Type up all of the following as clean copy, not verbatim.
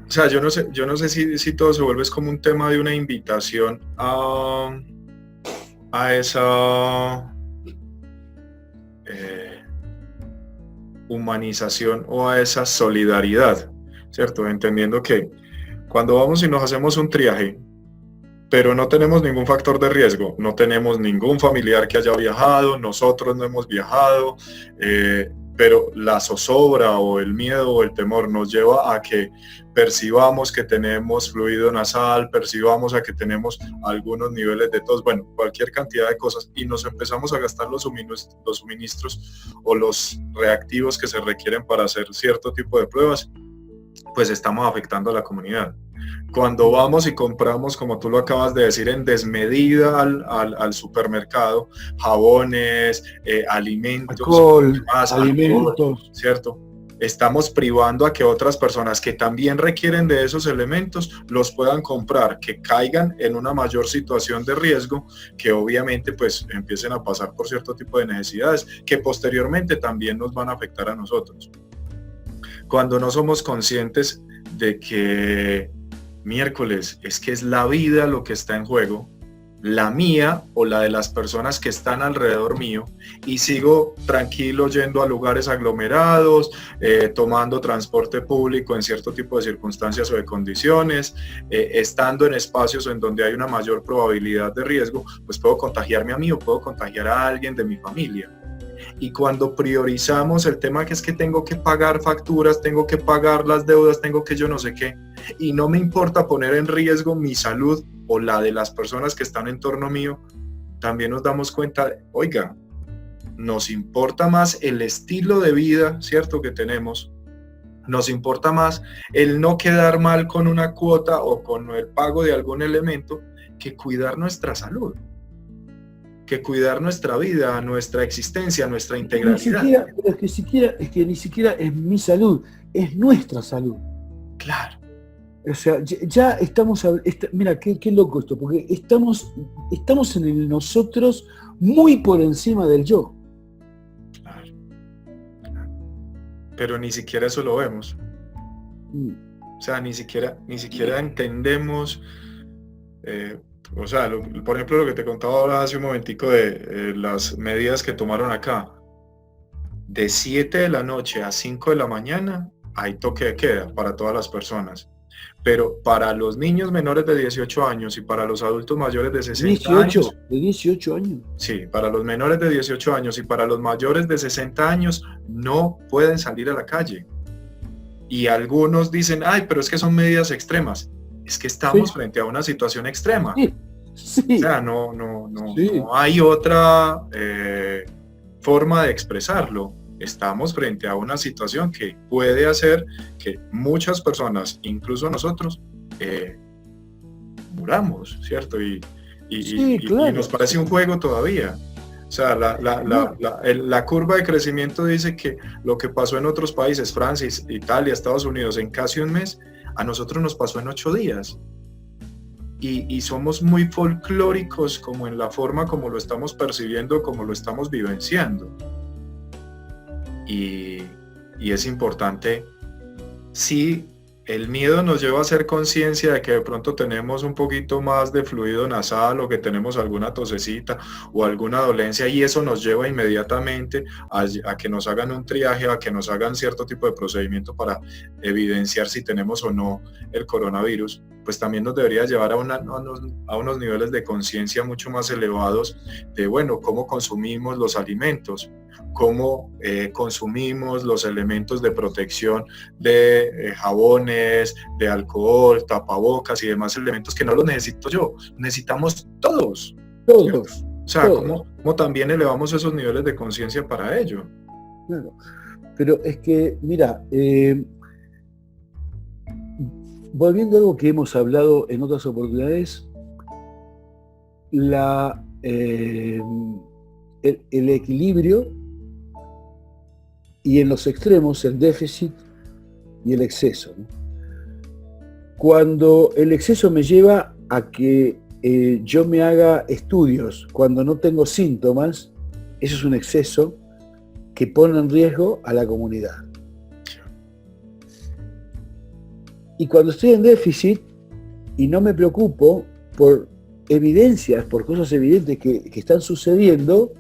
O sea, yo no sé si todo se vuelve es como un tema de una invitación a esa eh, humanización o a esa solidaridad, ¿cierto? Entendiendo que cuando vamos y nos hacemos un triaje, pero no tenemos ningún factor de riesgo, no tenemos ningún familiar que haya viajado, nosotros no hemos viajado, pero la zozobra o el miedo o el temor nos lleva a que percibamos que tenemos fluido nasal, percibamos a que tenemos algunos niveles de tos, bueno, cualquier cantidad de cosas, y nos empezamos a gastar los suministros o los reactivos que se requieren para hacer cierto tipo de pruebas, pues estamos afectando a la comunidad. Cuando vamos y compramos, como tú lo acabas de decir, en desmedida al supermercado, jabones, alimentos, Alcohol, alcohol, alimentos. ¿cierto? Estamos privando a que otras personas que también requieren de esos elementos los puedan comprar, que caigan en una mayor situación de riesgo, que obviamente pues empiecen a pasar por cierto tipo de necesidades, que posteriormente también nos van a afectar a nosotros. Cuando no somos conscientes de que miércoles, es que es la vida lo que está en juego, la mía o la de las personas que están alrededor mío, y sigo tranquilo yendo a lugares aglomerados, tomando transporte público en cierto tipo de circunstancias o de condiciones, estando en espacios en donde hay una mayor probabilidad de riesgo, pues puedo contagiarme a mí o puedo contagiar a alguien de mi familia. Y cuando priorizamos el tema que es que tengo que pagar facturas, tengo que pagar las deudas, tengo que yo no sé qué, y no me importa poner en riesgo mi salud o la de las personas que están en torno mío, también nos damos cuenta, oiga, nos importa más el estilo de vida, ¿cierto?, que tenemos, nos importa más el no quedar mal con una cuota o con el pago de algún elemento que cuidar nuestra salud, que cuidar nuestra vida, nuestra existencia, nuestra integralidad. Es que ni siquiera es mi salud, es nuestra salud. Claro. O sea, ya estamos, mira, qué loco esto, porque estamos en el nosotros muy por encima del yo. Claro. Pero ni siquiera eso lo vemos. O sea, ni siquiera entendemos, o sea, por ejemplo, lo que te contaba ahora hace un momentico de las medidas que tomaron acá. De 7 de la noche a 5 de la mañana hay toque de queda para todas las personas. Pero para los niños menores de 18 años y para los adultos mayores de 60 años. ¿De 18 años? Sí, para los menores de 18 años y para los mayores de 60 años no pueden salir a la calle. Y algunos dicen, ay, pero es que son medidas extremas. Es que estamos frente a una situación extrema. Sí. O sea, no hay otra forma de expresarlo. Estamos frente a una situación que puede hacer que muchas personas, incluso nosotros, muramos, ¿cierto? Y nos parece un juego todavía. O sea, la curva de crecimiento dice que lo que pasó en otros países, Francia, Italia, Estados Unidos, en casi un mes, a nosotros nos pasó en 8 días. Y somos muy folclóricos como en la forma como lo estamos percibiendo, como lo estamos vivenciando. Y es importante, sí, el miedo nos lleva a hacer conciencia de que de pronto tenemos un poquito más de fluido nasal o que tenemos alguna tosecita o alguna dolencia, y eso nos lleva inmediatamente a que nos hagan un triaje, a que nos hagan cierto tipo de procedimiento para evidenciar si tenemos o no el coronavirus. Pues también nos debería llevar a unos niveles de conciencia mucho más elevados de, bueno, cómo consumimos los alimentos, cómo consumimos los elementos de protección de jabones, de alcohol, tapabocas y demás elementos que no los necesito yo, necesitamos todos. Todos. O sea, ¿cómo también elevamos esos niveles de conciencia para ello? Claro. Pero es que, mira, volviendo a algo que hemos hablado en otras oportunidades, el equilibrio y en los extremos el déficit y el exceso, ¿no? Cuando el exceso me lleva a que yo me haga estudios cuando no tengo síntomas, eso es un exceso que pone en riesgo a la comunidad. Y cuando estoy en déficit y no me preocupo por evidencias, por cosas evidentes que están sucediendo,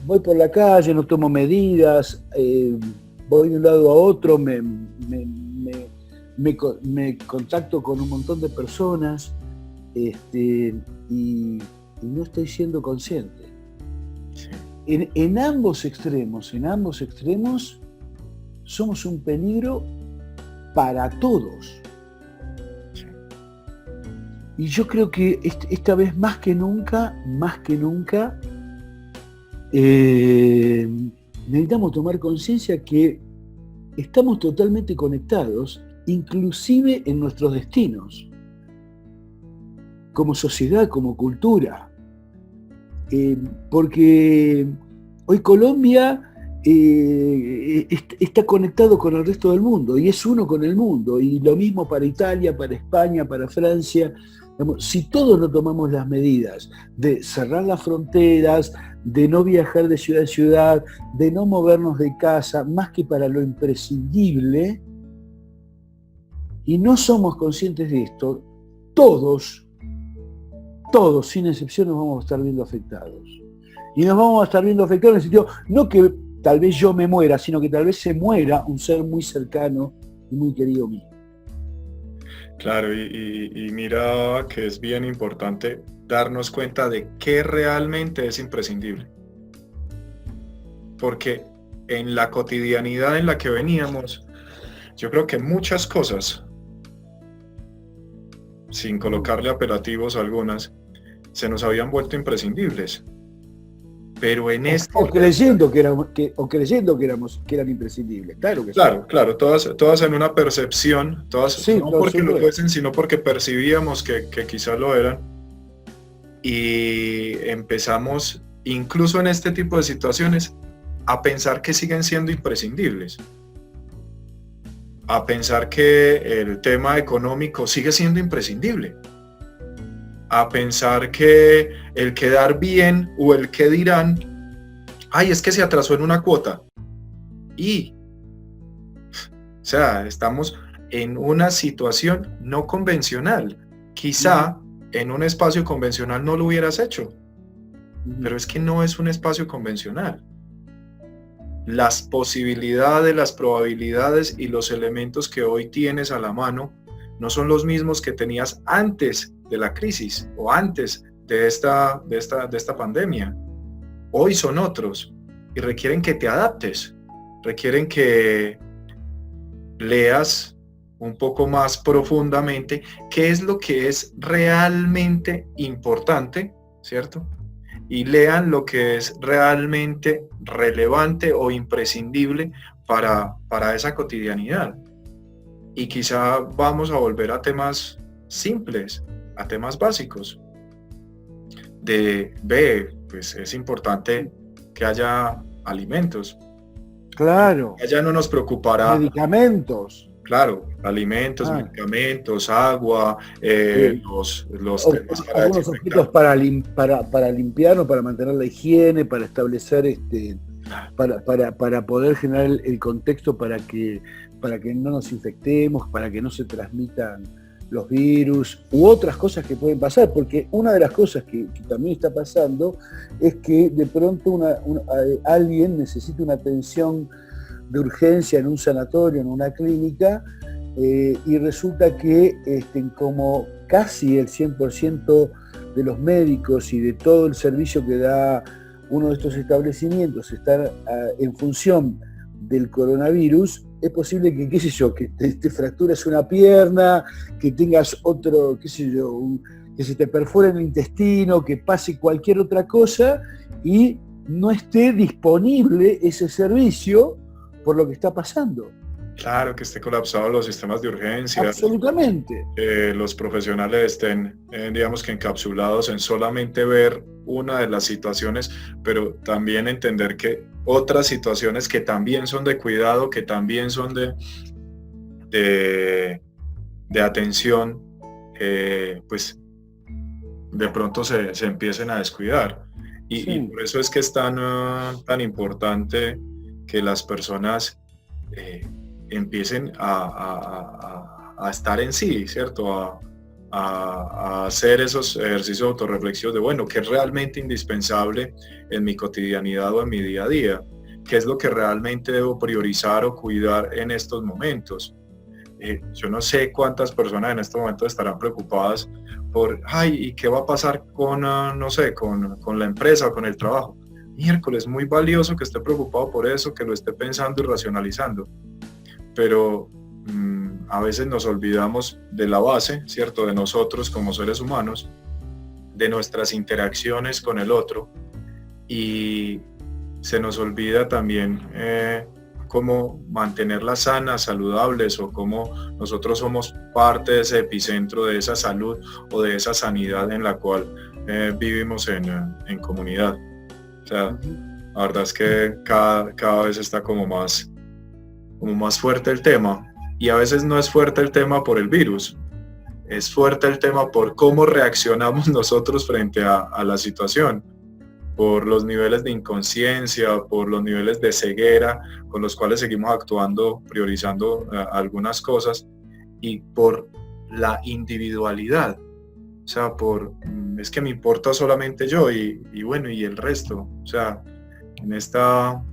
voy por la calle, no tomo medidas, voy de un lado a otro, me contacto con un montón de personas, y no estoy siendo consciente. Sí. En ambos extremos, somos un peligro para todos. Sí. Y yo creo que esta vez más que nunca, necesitamos tomar conciencia que estamos totalmente conectados, inclusive en nuestros destinos, como sociedad, como cultura. Porque hoy Colombia está conectado con el resto del mundo y es uno con el mundo, y lo mismo para Italia, para España, para Francia. Si todos no tomamos las medidas de cerrar las fronteras, de no viajar de ciudad en ciudad, de no movernos de casa más que para lo imprescindible, y no somos conscientes de esto, todos, sin excepción, nos vamos a estar viendo afectados. Y nos vamos a estar viendo afectados en el sentido, no que tal vez yo me muera, sino que tal vez se muera un ser muy cercano y muy querido mío. Claro, y mira que es bien importante darnos cuenta de qué realmente es imprescindible. Porque en la cotidianidad en la que veníamos, yo creo que muchas cosas, sin colocarle apelativos a algunas, se nos habían vuelto imprescindibles. Pero en o creyendo que eran imprescindibles, claro que sí. Claro, todas en una percepción, sí, no porque lo fuesen, sino porque percibíamos que quizás lo eran. Y empezamos, incluso en este tipo de situaciones, a pensar que siguen siendo imprescindibles. A pensar que el tema económico sigue siendo imprescindible. A pensar que el quedar bien o el que dirán, ay, es que se atrasó en una cuota. O sea, estamos en una situación no convencional. Quizá en un espacio convencional no lo hubieras hecho, pero es que no es un espacio convencional. Las posibilidades, las probabilidades y los elementos que hoy tienes a la mano no son los mismos que tenías antes de la crisis o antes de esta pandemia. Hoy son otros y requieren que te adaptes, requieren que leas un poco más profundamente qué es lo que es realmente importante, ¿cierto? Y lean lo que es realmente relevante o imprescindible para esa cotidianidad. Y quizá vamos a volver a temas simples, a temas básicos. Pues es importante que haya alimentos. Claro. Ya no nos preocupará. Medicamentos. Claro, alimentos, medicamentos, agua, los temas para algunos objetos para limpiar o para mantener la higiene, para establecer para poder generar el contexto para que no nos infectemos, para que no se transmitan los virus u otras cosas que pueden pasar, porque una de las cosas que también está pasando es que de pronto alguien necesita una atención de urgencia en un sanatorio, en una clínica, y resulta que como casi el 100% de los médicos y de todo el servicio que da uno de estos establecimientos está en función del coronavirus, es posible que, que te fracturas una pierna, que tengas otro, que se te perfore el intestino, que pase cualquier otra cosa y no esté disponible ese servicio por lo que está pasando. Claro, que esté colapsado los sistemas de urgencia. Absolutamente. Los profesionales estén, digamos que encapsulados en solamente ver una de las situaciones, pero también entender que otras situaciones que también son de cuidado, que también son de atención, pues de pronto se empiecen a descuidar. Y por eso es que es tan importante que las personas empiecen a a estar en sí, ¿cierto? A hacer esos ejercicios autorreflexivos de, bueno, ¿qué es realmente indispensable en mi cotidianidad o en mi día a día? ¿Qué es lo que realmente debo priorizar o cuidar en estos momentos? Yo no sé cuántas personas en este momento estarán preocupadas por, ay, ¿y qué va a pasar con, no sé, con la empresa o con el trabajo? Miércoles, muy valioso que esté preocupado por eso, que lo esté pensando y racionalizando, pero a veces nos olvidamos de la base, ¿cierto? De nosotros como seres humanos, de nuestras interacciones con el otro, y se nos olvida también cómo mantenerlas sanas, saludables, o cómo nosotros somos parte de ese epicentro de esa salud o de esa sanidad en la cual vivimos en comunidad. O sea, la verdad es que cada vez está como más fuerte el tema, y a veces no es fuerte el tema por el virus, es fuerte el tema por cómo reaccionamos nosotros frente a la situación, por los niveles de inconsciencia, por los niveles de ceguera con los cuales seguimos actuando, priorizando algunas cosas, y por la individualidad. O sea, es que me importa solamente yo y bueno, y el resto. O sea, en esta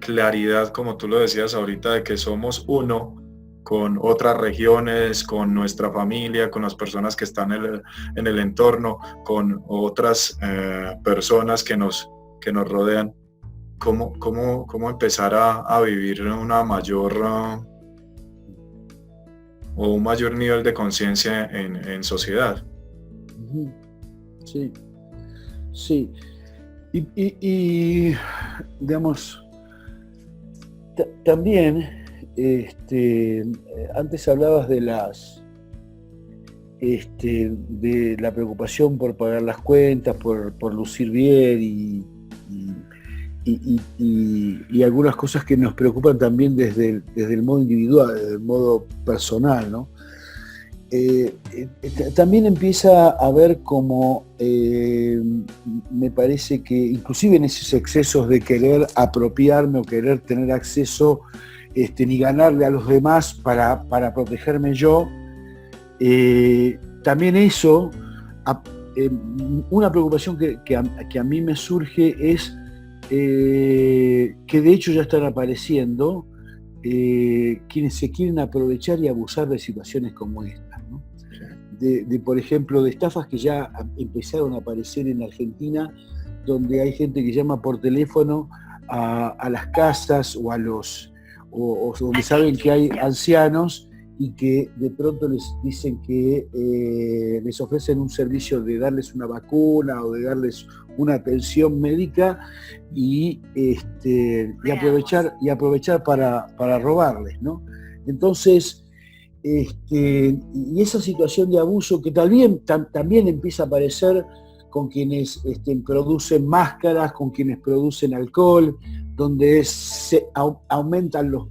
claridad, como tú lo decías ahorita, de que somos uno con otras regiones, con nuestra familia, con las personas que están en el entorno, con otras personas que nos rodean. ¿Cómo empezar a vivir una mayor o un mayor nivel de conciencia en sociedad? Sí, sí. Y digamos, también, antes hablabas de de la preocupación por pagar las cuentas, por lucir bien y algunas cosas que nos preocupan también desde el modo individual, desde el modo personal, ¿no? También empieza a ver como me parece que inclusive en esos excesos de querer apropiarme o querer tener acceso ni ganarle a los demás para protegerme yo, también eso, una preocupación que a mí me surge es que de hecho ya están apareciendo quienes se quieren aprovechar y abusar de situaciones como esta, ¿no? Por ejemplo, de estafas que ya empezaron a aparecer en Argentina, donde hay gente que llama por teléfono a las casas o o donde saben que hay ancianos y que de pronto les dicen que les ofrecen un servicio de darles una vacuna o de darles una atención médica y aprovechar para robarles, ¿no? Entonces, y esa situación de abuso que también empieza a aparecer con quienes producen máscaras, con quienes producen alcohol, donde aumentan los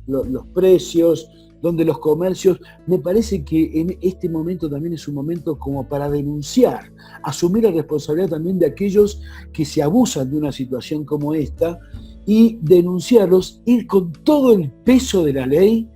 precios, donde los comercios, me parece que en este momento también es un momento como para denunciar, asumir la responsabilidad también de aquellos que se abusan de una situación como esta y denunciarlos, ir con todo el peso de la ley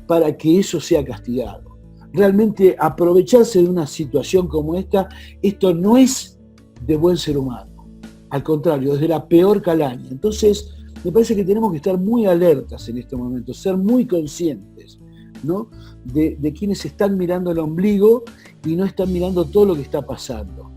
para que eso sea castigado. Realmente aprovecharse de una situación como esta, esto no es de buen ser humano, al contrario, es de la peor calaña. Entonces, me parece que tenemos que estar muy alertas en este momento, ser muy conscientes, ¿no? de quienes están mirando el ombligo y no están mirando todo lo que está pasando.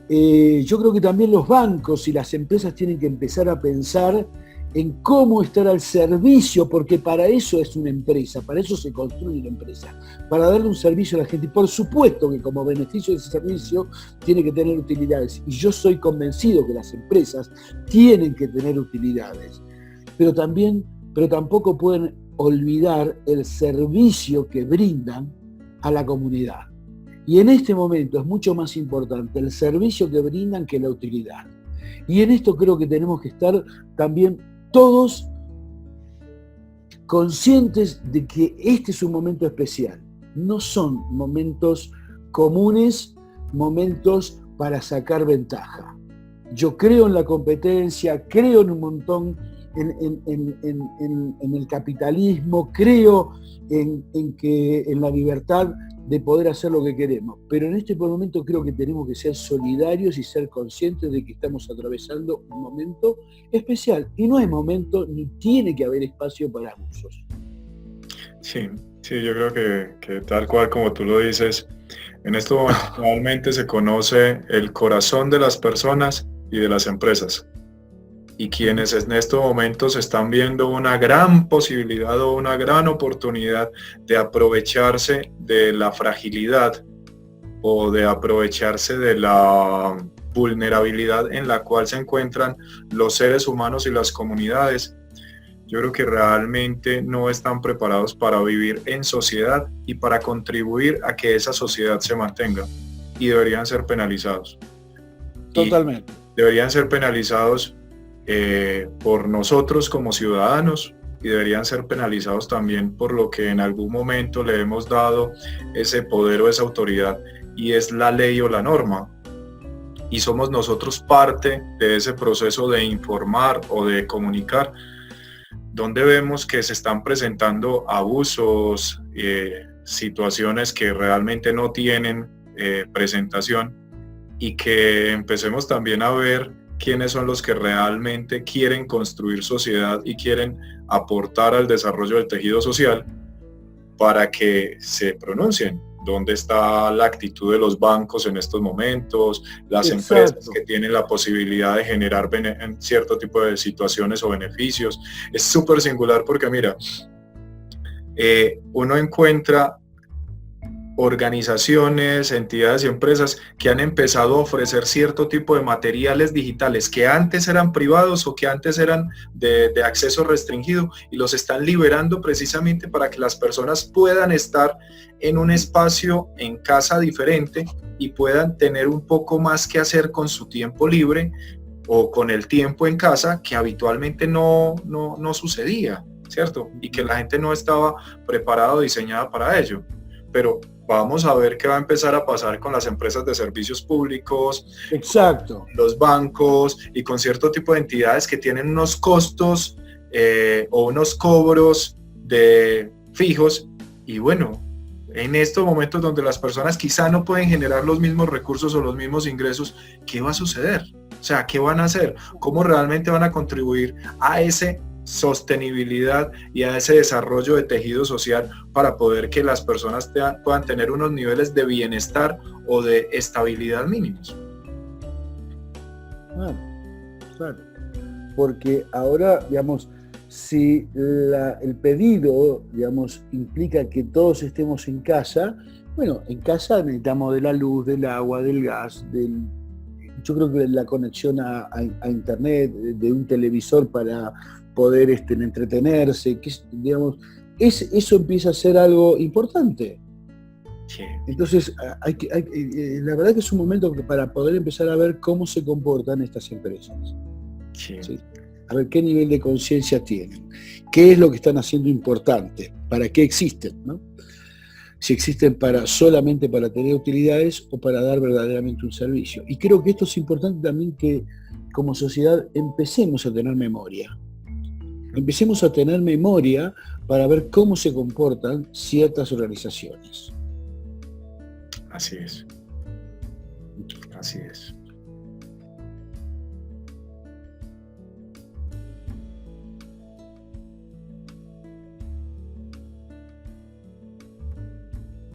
Yo creo que también los bancos y las empresas tienen que empezar a pensar en cómo estar al servicio, porque para eso es una empresa, para eso se construye una empresa, para darle un servicio a la gente. Y por supuesto que como beneficio de ese servicio tiene que tener utilidades. Y yo soy convencido que las empresas tienen que tener utilidades, pero tampoco pueden olvidar el servicio que brindan a la comunidad. Y en este momento es mucho más importante el servicio que brindan que la utilidad. Y en esto creo que tenemos que estar también todos conscientes de que este es un momento especial. No son momentos comunes, momentos para sacar ventaja. Yo creo en la competencia, creo en un montón en el capitalismo, creo en la libertad de poder hacer lo que queremos. Pero en este momento creo que tenemos que ser solidarios y ser conscientes de que estamos atravesando un momento especial. Y no es momento ni tiene que haber espacio para abusos. Sí, sí, yo creo que tal cual como tú lo dices, en estos momentos realmente se conoce el corazón de las personas y de las empresas. Y quienes en estos momentos están viendo una gran posibilidad o una gran oportunidad de aprovecharse de la fragilidad o de aprovecharse de la vulnerabilidad en la cual se encuentran los seres humanos y las comunidades, yo creo que realmente no están preparados para vivir en sociedad y para contribuir a que esa sociedad se mantenga, y deberían ser penalizados. Totalmente. Y deberían ser penalizados por nosotros como ciudadanos, y deberían ser penalizados también por lo que en algún momento le hemos dado ese poder o esa autoridad, y es la ley o la norma. Y somos nosotros parte de ese proceso de informar o de comunicar, donde vemos que se están presentando abusos, situaciones que realmente no tienen presentación, y que empecemos también a ver quiénes son los que realmente quieren construir sociedad y quieren aportar al desarrollo del tejido social, para que se pronuncien. ¿Dónde está la actitud de los bancos en estos momentos? Las empresas que tienen la posibilidad de generar en cierto tipo de situaciones o beneficios. Es súper singular porque mira, uno encuentra organizaciones, entidades y empresas que han empezado a ofrecer cierto tipo de materiales digitales que antes eran privados o que antes eran de acceso restringido, y los están liberando precisamente para que las personas puedan estar en un espacio en casa diferente y puedan tener un poco más que hacer con su tiempo libre o con el tiempo en casa, que habitualmente no sucedía, ¿cierto? Y que la gente no estaba preparada o diseñada para ello. Pero vamos a ver qué va a empezar a pasar con las empresas de servicios públicos, exacto, los bancos y con cierto tipo de entidades que tienen unos costos o unos cobros de fijos. Y bueno, en estos momentos donde las personas quizá no pueden generar los mismos recursos o los mismos ingresos, ¿qué va a suceder? O sea, ¿qué van a hacer? ¿Cómo realmente van a contribuir a ese sostenibilidad y a ese desarrollo de tejido social para poder que las personas puedan tener unos niveles de bienestar o de estabilidad mínimos? Claro. Porque ahora, digamos, si el pedido, digamos, implica que todos estemos en casa, bueno, en casa necesitamos de la luz, del agua, del gas, yo creo que la conexión a internet, de un televisor para poder entretenerse, que digamos, eso empieza a ser algo importante. Sí. Entonces, la verdad que es un momento para poder empezar a ver cómo se comportan estas empresas. Sí. ¿Sí? A ver qué nivel de conciencia tienen, qué es lo que están haciendo importante, para qué existen, ¿no? Si existen solamente para tener utilidades o para dar verdaderamente un servicio. Y creo que esto es importante también, que como sociedad empecemos a tener memoria. Empecemos a tener memoria para ver cómo se comportan ciertas organizaciones. Así es. Así es.